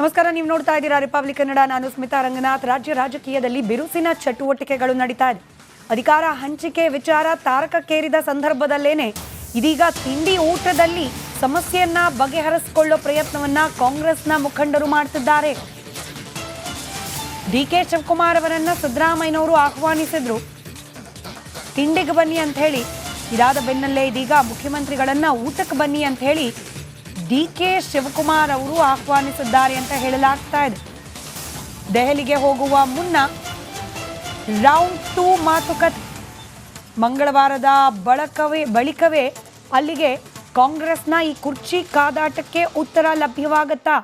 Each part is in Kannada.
ನಮಸ್ಕಾರ, ನೀವು ನೋಡ್ತಾ ಇದ್ದೀರಾ ರಿಪಬ್ಲಿಕ್ ಕನ್ನಡ. ನಾನು ಸ್ಮಿತಾ ರಂಗನಾಥ್. ರಾಜ್ಯ ರಾಜಕೀಯದಲ್ಲಿ ಬಿರುಸಿನ ಚಟುವಟಿಕೆಗಳು ನಡೀತಾ ಇದೆ. ಅಧಿಕಾರ ಹಂಚಿಕೆ ವಿಚಾರ ತಾರಕಕ್ಕೇರಿದ ಸಂದರ್ಭದಲ್ಲೇನೆ ಇದೀಗ ತಿಂಡಿ ಊಟದಲ್ಲಿ ಸಮಸ್ಯೆಯನ್ನ ಬಗೆಹರಿಸಿಕೊಳ್ಳೋ ಪ್ರಯತ್ನವನ್ನ ಕಾಂಗ್ರೆಸ್ನ ಮುಖಂಡರು ಮಾಡ್ತಿದ್ದಾರೆ. ಡಿ ಕೆ ಶಿವಕುಮಾರ್ ಅವರನ್ನ ಸಿದ್ದರಾಮಯ್ಯನವರು ಆಹ್ವಾನಿಸಿದ್ರು, ತಿಂಡಿಗೆ ಬನ್ನಿ ಅಂತ ಹೇಳಿ. ಇದಾದ ಬೆನ್ನಲ್ಲೇ ಇದೀಗ ಮುಖ್ಯಮಂತ್ರಿಗಳನ್ನ ಊಟಕ್ಕೆ ಬನ್ನಿ ಅಂತ ಹೇಳಿ ಡಿ ಕೆ ಶಿವಕುಮಾರ್ ಅವರು ಆಹ್ವಾನಿಸಿದ್ದಾರೆ ಅಂತ ಹೇಳಲಾಗ್ತಾ ಇದೆ. ದೆಹಲಿಗೆ ಹೋಗುವ ಮುನ್ನ ರೌಂಡ್ 2 ಮಾತುಕತೆ ಮಂಗಳವಾರದ ಬಳಿಕವೇ ಅಲ್ಲಿಗೆ ಕಾಂಗ್ರೆಸ್ನ ಈ ಕುರ್ಚಿ ಕಾದಾಟಕ್ಕೆ ಉತ್ತರ ಲಭ್ಯವಾಗುತ್ತಾ?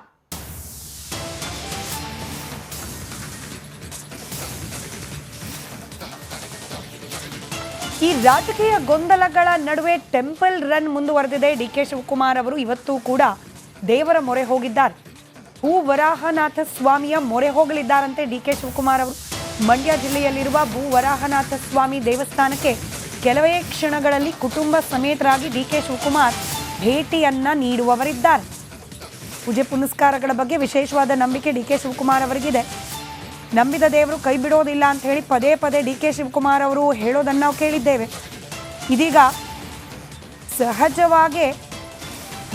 ಈ ರಾಜಕೀಯ ಗೊಂದಲಗಳ ನಡುವೆ ಟೆಂಪಲ್ ರನ್ ಮುಂದುವರೆದಿದೆ. ಡಿ ಕೆ ಶಿವಕುಮಾರ್ ಅವರು ಇವತ್ತು ಕೂಡ ದೇವರ ಮೊರೆ ಹೋಗಿದ್ದಾರೆ. ಭೂ ವರಾಹನಾಥ ಸ್ವಾಮಿಯ ಮೊರೆ ಹೋಗಲಿದ್ದಾರಂತೆ ಡಿ ಕೆ ಶಿವಕುಮಾರ್ ಅವರು. ಮಂಡ್ಯ ಜಿಲ್ಲೆಯಲ್ಲಿರುವ ಭೂ ವರಾಹನಾಥ ಸ್ವಾಮಿ ದೇವಸ್ಥಾನಕ್ಕೆ ಕೆಲವೇ ಕ್ಷಣಗಳಲ್ಲಿ ಕುಟುಂಬ ಸಮೇತರಾಗಿ ಡಿ ಕೆ ಶಿವಕುಮಾರ್ ಭೇಟಿಯನ್ನ ನೀಡುವವರಿದ್ದಾರೆ. ಪೂಜೆ ಪುನಸ್ಕಾರಗಳ ಬಗ್ಗೆ ವಿಶೇಷವಾದ ನಂಬಿಕೆ ಡಿ ಕೆ ಶಿವಕುಮಾರ್ ಅವರಿಗಿದೆ. ನಂಬಿದ ದೇವರು ಕೈ ಬಿಡೋದಿಲ್ಲ ಅಂತ ಹೇಳಿ ಪದೇ ಪದೇ ಡಿ ಕೆ ಶಿವಕುಮಾರ್ ಅವರು ಹೇಳೋದನ್ನು ನಾವು ಕೇಳಿದ್ದೇವೆ. ಇದೀಗ ಸಹಜವಾಗಿ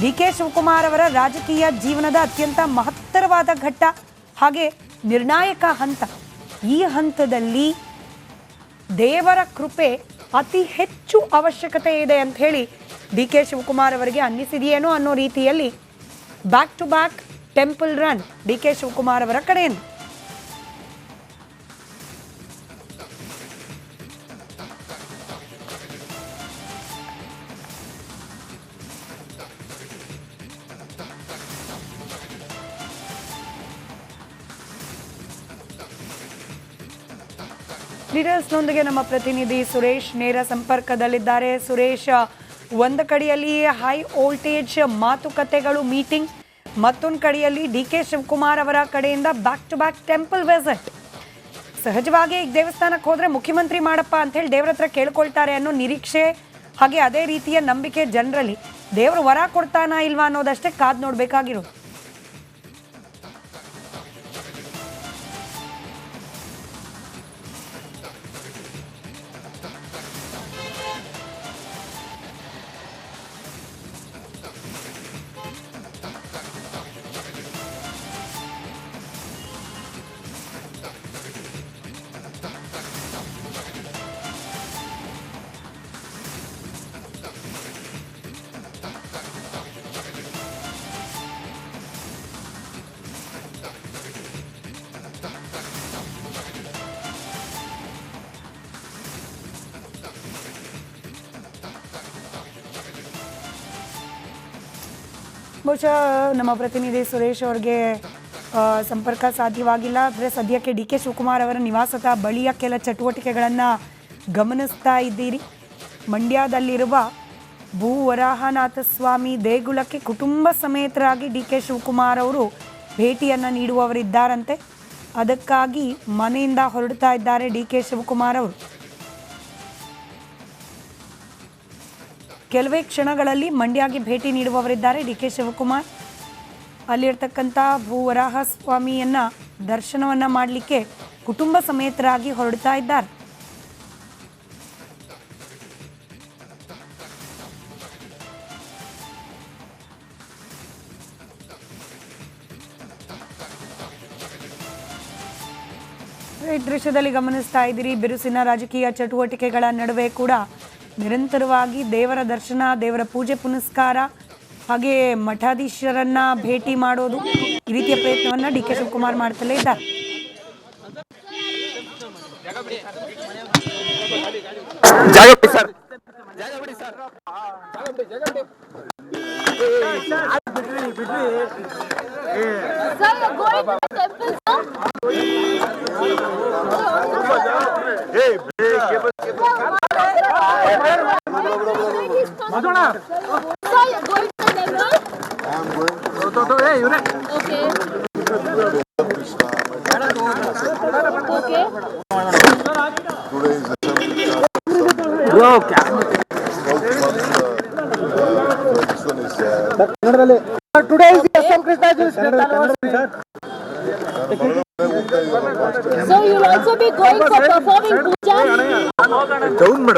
ಡಿ ಕೆ ಶಿವಕುಮಾರ್ ಅವರ ರಾಜಕೀಯ ಜೀವನದ ಅತ್ಯಂತ ಮಹತ್ತರವಾದ ಘಟ್ಟ, ಹಾಗೆ ನಿರ್ಣಾಯಕ ಹಂತ. ಈ ಹಂತದಲ್ಲಿ ದೇವರ ಕೃಪೆ ಅತಿ ಹೆಚ್ಚು ಅವಶ್ಯಕತೆ ಇದೆ ಅಂತ ಹೇಳಿ ಡಿ ಕೆ ಶಿವಕುಮಾರ್ ಅವರಿಗೆ ಅನ್ನಿಸಿದೆಯೇನೋ ಅನ್ನೋ ರೀತಿಯಲ್ಲಿ back to back temple run D K Shivakumar ಅವರ ಕಡೆಯಿಂದ. ಡೀಟೇಲ್ಸ್ನೊಂದಿಗೆ ನಮ್ಮ ಪ್ರತಿನಿಧಿ ಸುರೇಶ್ ನೇರ ಸಂಪರ್ಕದಲ್ಲಿದ್ದಾರೆ. ಸುರೇಶ್, ಒಂದು ಕಡೆಯಲ್ಲಿ ಹೈ ವೋಲ್ಟೇಜ್ ಮಾತುಕತೆಗಳು, ಮೀಟಿಂಗ್, ಮತ್ತೊಂದು ಕಡೆಯಲ್ಲಿ ಡಿ ಕೆ ಶಿವಕುಮಾರ್ ಅವರ ಕಡೆಯಿಂದ back to back temple visit. ಸಹಜವಾಗಿ ಈಗ ದೇವಸ್ಥಾನಕ್ಕೆ ಹೋದರೆ ಮುಖ್ಯಮಂತ್ರಿ ಮಾಡಪ್ಪ ಅಂತ ಹೇಳಿ ದೇವ್ರ ಹತ್ರ ಕೇಳ್ಕೊಳ್ತಾರೆ ಅನ್ನೋ ನಿರೀಕ್ಷೆ, ಹಾಗೆ ಅದೇ ರೀತಿಯ ನಂಬಿಕೆ ಜನರಲ್ಲಿ. ದೇವರು ವರ ಕೊಡ್ತಾನಾ ಇಲ್ವಾ ಅನ್ನೋದಷ್ಟೇ ಕಾದು ನೋಡಬೇಕಾಗಿರೋದು. ಬಹುಶಃ ನಮ್ಮ ಪ್ರತಿನಿಧಿ ಸುರೇಶ್ ಅವ್ರಿಗೆ ಸಂಪರ್ಕ ಸಾಧ್ಯವಾಗಿಲ್ಲ. ಆದರೆ ಸದ್ಯಕ್ಕೆ ಡಿ ಕೆ ಶಿವಕುಮಾರ್ ಅವರ ನಿವಾಸದ ಬಳಿಯ ಕೆಲ ಚಟುವಟಿಕೆಗಳನ್ನು ಗಮನಿಸ್ತಾ ಇದ್ದೀರಿ. ಮಂಡ್ಯದಲ್ಲಿರುವ ಭೂ ವರಾಹನಾಥ ಸ್ವಾಮಿ ದೇಗುಲಕ್ಕೆ ಕುಟುಂಬ ಸಮೇತರಾಗಿ ಡಿ ಕೆ ಶಿವಕುಮಾರ್ ಅವರು ಭೇಟಿಯನ್ನು ನೀಡುವವರಿದ್ದಾರಂತೆ. ಅದಕ್ಕಾಗಿ ಮನೆಯಿಂದ ಹೊರಡ್ತಾ ಇದ್ದಾರೆ ಡಿ ಕೆ ಶಿವಕುಮಾರ್ ಅವರು. ಕೆಲವೇ ಕ್ಷಣಗಳಲ್ಲಿ ಮಂಡ್ಯಗೆ ಭೇಟಿ ನೀಡುವವರಿದ್ದಾರೆ ಡಿ ಕೆ ಶಿವಕುಮಾರ್. ಅಲ್ಲಿರ್ತಕ್ಕಂಥ ಭೂವರಾಹ ಸ್ವಾಮಿಯನ್ನ ದರ್ಶನವನ್ನ ಮಾಡಲಿಕ್ಕೆ ಕುಟುಂಬ ಸಮೇತರಾಗಿ ಹೊರಡ್ತಾ ಇದ್ದಾರೆ. ಈ ದೃಶ್ಯದಲ್ಲಿ ಗಮನಿಸ್ತಾ ಇದ್ದೀರಿ, ಬಿರುಸಿನ ರಾಜಕೀಯ ಚಟುವಟಿಕೆಗಳ ನಡುವೆ ಕೂಡ ನಿರಂತರವಾಗಿ ದೇವರ ದರ್ಶನ, ದೇವರ ಪೂಜೆ ಪುನಸ್ಕಾರ, ಹಾಗೆ ಮಠಾಧೀಶರನ್ನ ಭೇಟಿ ಮಾಡೋದು, ಈ ರೀತಿಯ ಪ್ರಯತ್ನವನ್ನ ಡಿ ಕೆ ಶಿವಕುಮಾರ್ ಮಾಡ್ತಲೇ ಇದ್ದಾರೆ. Madonna. So you're going to the temple? I am going. Hey, you're right. Okay. Okay. Today is the Bro, today is the Krishna So you'll also be going for performing puja? Down ಮಾಡ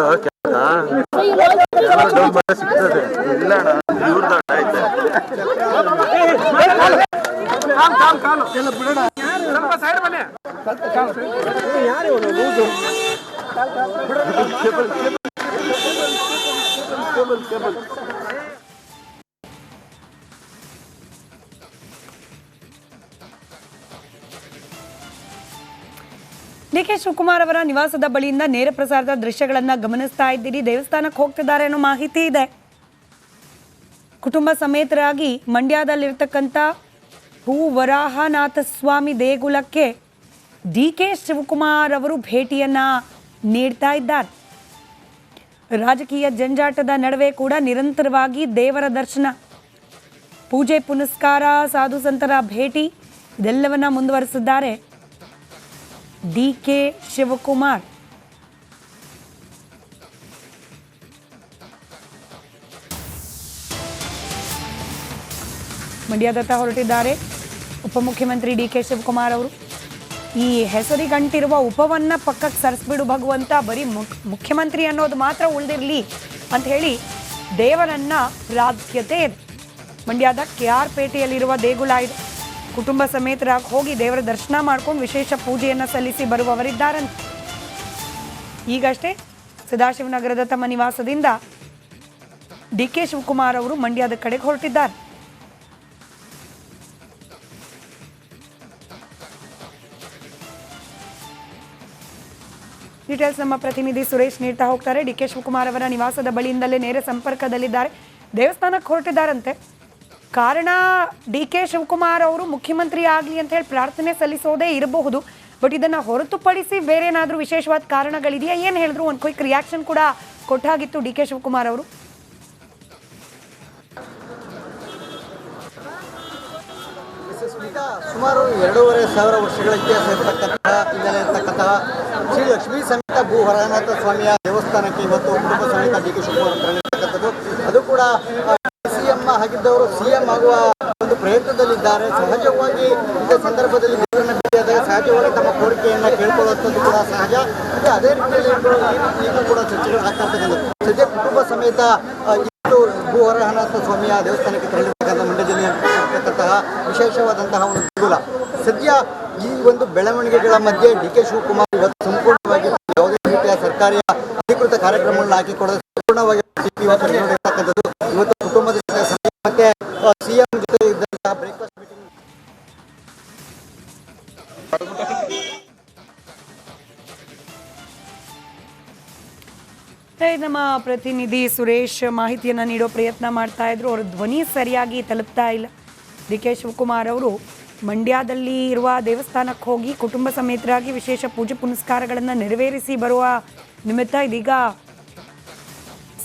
So you'll also be down ಮಾಡ ಸಿಗ್ತದೆ ಇಲ್ಲ ಅಣ್ಣ ಇವ್ರದ್ದು ಐತೆ ಡಿ.ಕೆ. ಶಿವಕುಮಾರ್ ಅವರ ನಿವಾಸದ ಬಳಿಯಿಂದ ನೇರ ಪ್ರಸಾರದ ದೃಶ್ಯಗಳನ್ನ ಗಮನಿಸ್ತಾ ಇದ್ದೀರಿ. ದೇವಸ್ಥಾನಕ್ಕೆ ಹೋಗ್ತಿದ್ದಾರೆ ಅನ್ನೋ ಮಾಹಿತಿ ಇದೆ. ಕುಟುಂಬ ಸಮೇತರಾಗಿ ಮಂಡ್ಯದಲ್ಲಿರ್ತಕ್ಕಂಥ ಭೂವರಾಹನಾಥ ಸ್ವಾಮಿ ದೇಗುಲಕ್ಕೆ ಡಿ.ಕೆ. ಶಿವಕುಮಾರ್ ಅವರು ಭೇಟಿಯನ್ನ ನೀಡ್ತಾ ಇದ್ದಾರೆ. ರಾಜಕೀಯ ಜಂಜಾಟದ ನಡುವೆ ಕೂಡ ನಿರಂತರವಾಗಿ ದೇವರ ದರ್ಶನ, ಪೂಜೆ ಪುನಸ್ಕಾರ, ಸಾಧು ಸಂತರ ಭೇಟಿ ಇದೆಲ್ಲವನ್ನ ಮುಂದುವರಿಸಿದ್ದಾರೆ ಡಿ.ಕೆ. ಶಿವಕುಮಾರ್. ಮಂಡ್ಯದತ್ತ ಹೊರಟಿದ್ದಾರೆ ಉಪಮುಖ್ಯಮಂತ್ರಿ ಡಿ.ಕೆ. ಶಿವಕುಮಾರ್ ಅವರು. ಈ ಹೆಸರಿಗಂಟಿರುವ ಉಪವನ್ನ ಪಕ್ಕಕ್ಕೆ ಸರಿಸ್ಬಿಡು ಭಗವಂತ, ಬರೀ ಮುಖ್ಯಮಂತ್ರಿ ಅನ್ನೋದು ಮಾತ್ರ ಉಳಿದಿರಲಿ ಅಂತ ಹೇಳಿ ದೇವರನ್ನ ಪ್ರಾರ್ಥ್ಯತೆ ಇದೆ. ಮಂಡ್ಯದ KR ಪೇಟೆಯಲ್ಲಿರುವ ದೇಗುಲ ಇದೆ. ಕುಟುಂಬ ಸಮೇತರಾಗಿ ಹೋಗಿ ದೇವರ ದರ್ಶನ ಮಾಡ್ಕೊಂಡು ವಿಶೇಷ ಪೂಜೆಯನ್ನು ಸಲ್ಲಿಸಿ ಬರುವವರಿದ್ದಾರಂತೆ. ಈಗಷ್ಟೇ ಸದಾಶಿವನಗರದ ತಮ್ಮ ನಿವಾಸದಿಂದ ಡಿ.ಕೆ. ಶಿವಕುಮಾರ್ ಅವರು ಮಂಡ್ಯದ ಕಡೆಗೆ ಹೊರಟಿದ್ದಾರೆ. ಡೀಟೇಲ್ಸ್ ನಮ್ಮ ಪ್ರತಿನಿಧಿ ಸುರೇಶ್ ನೀಡ್ತಾ ಹೋಗ್ತಾರೆ. ಡಿ.ಕೆ. ಶಿವಕುಮಾರ್ ಅವರ ನಿವಾಸದ ಬಳಿಯಿಂದಲೇ ನೇರ ಸಂಪರ್ಕದಲ್ಲಿದ್ದಾರೆ. ದೇವಸ್ಥಾನಕ್ಕೆ ಹೊರಟಿದ್ದಾರಂತೆ. ಕಾರಣ ಡಿ.ಕೆ. ಶಿವಕುಮಾರ್ ಅವರು ಮುಖ್ಯಮಂತ್ರಿ ಆಗಲಿ ಅಂತ ಹೇಳಿ ಪ್ರಾರ್ಥನೆ ಸಲ್ಲಿಸೋದೇ ಇರಬಹುದು. ಬಟ್ ಇದನ್ನು ಹೊರತುಪಡಿಸಿ ಬೇರೆ ಏನಾದರೂ ವಿಶೇಷವಾದ ಕಾರಣಗಳಿದೆಯಾ? ಏನು ಹೇಳಿದ್ರು? ಒಂದು ಕ್ವಿಕ್ ರಿಯಾಕ್ಷನ್ ಕೂಡ ಕೊಟ್ಟಾಗಿತ್ತು ಡಿ.ಕೆ. ಶಿವಕುಮಾರ್ ಅವರು. ಸುಮಾರು 2,500 ವರ್ಷಗಳ ಇತಿಹಾಸ ಇರತಕ್ಕಂತಹ ಹಿನ್ನೆಲೆ ಇರತಕ್ಕಂತಹ ಶ್ರೀ ಲಕ್ಷ್ಮೀ ಸಮೇತ ಭೂವರಾಹನಾಥ ಸ್ವಾಮಿಯ ದೇವಸ್ಥಾನಕ್ಕೆ ಇವತ್ತು ಕುಟುಂಬ ಸಮೇತ ಡಿ.ಕೆ. ಶಿವಕುಮಾರ್ ತೆರಳಿರ್ತಕ್ಕಂಥದ್ದು. ಅದು ಕೂಡ CM ಆಗಿದ್ದವರು CM ಆಗುವ ಒಂದು ಪ್ರಯತ್ನದಲ್ಲಿದ್ದಾರೆ. ಸಹಜವಾಗಿ ಇಂಥ ಸಂದರ್ಭದಲ್ಲಿ ದೇವರನ್ನ ಭೇಟಿಯಾದಾಗ ಸಹಜವಾಗಿ ತಮ್ಮ ಕೋರಿಕೆಯನ್ನು ಕೇಳ್ಕೊಳ್ಳುವಂಥದ್ದು ಕೂಡ ಸಹಜ. ಮತ್ತೆ ಅದೇ ರೀತಿಯಲ್ಲಿ ಈಗ ಕೂಡ ಚರ್ಚೆಗಳು ಆಗ್ತಾ ಇರ್ತಕ್ಕಂಥದ್ದು. ಸದ್ಯ ಕುಟುಂಬ ಸಮೇತ ಇವತ್ತು ಭೂವರಾಹನಾಥ ಸ್ವಾಮಿಯ ದೇವಸ್ಥಾನಕ್ಕೆ ತೆರಳಿರ್ತಕ್ಕಂಥ ಮಂಡ್ಯ ಜಿಲ್ಲೆಯಲ್ಲಿರ್ತಕ್ಕಂತಹ ವಿಶೇಷವಾದಂತಹ ಒಂದು ದೇಗುಲ. ಸದ್ಯ ಈ ಒಂದು ಬೆಳವಣಿಗೆಗಳ ಮಧ್ಯೆ ಡಿ.ಕೆ. ಶಿವಕುಮಾರ್ ಇವತ್ತು ಸಂಪೂರ್ಣವಾಗಿ ಯಾವುದೇ ರೀತಿಯ ಸರ್ಕಾರಿ ಅಧಿಕೃತ ಕಾರ್ಯಕ್ರಮಗಳನ್ನು ಹಾಕಿಕೊಡೋದು ಸಂಪೂರ್ಣವಾಗಿ ಇವತ್ತು ನಡೆದಿರ್ತಕ್ಕಂಥದ್ದು. ಇವತ್ತು ಕುಟುಂಬದ ಜೊತೆ ಮತ್ತೆ CM ಜೊತೆ ಇದ್ದಂತಹ ಬ್ರೇಕ್ಫಾಸ್ಟ್ ಮೀಟಿಂಗ್. ನಮ್ಮ ಪ್ರತಿನಿಧಿ ಸುರೇಶ್ ಮಾಹಿತಿಯನ್ನು ನೀಡೋ ಪ್ರಯತ್ನ ಮಾಡ್ತಾ ಇದ್ರು. ಅವ್ರ ಧ್ವನಿ ಸರಿಯಾಗಿ ತಲುಪ್ತಾ ಇಲ್ಲ. ಡಿ.ಕೆ. ಶಿವಕುಮಾರ್ ಅವರು ಮಂಡ್ಯದಲ್ಲಿ ಇರುವ ದೇವಸ್ಥಾನಕ್ಕೆ ಹೋಗಿ ಕುಟುಂಬ ಸಮೇತರಾಗಿ ವಿಶೇಷ ಪೂಜೆ ಪುನಸ್ಕಾರಗಳನ್ನು ನೆರವೇರಿಸಿ ಬರುವ ನಿಮಿತ್ತ ಇದೀಗ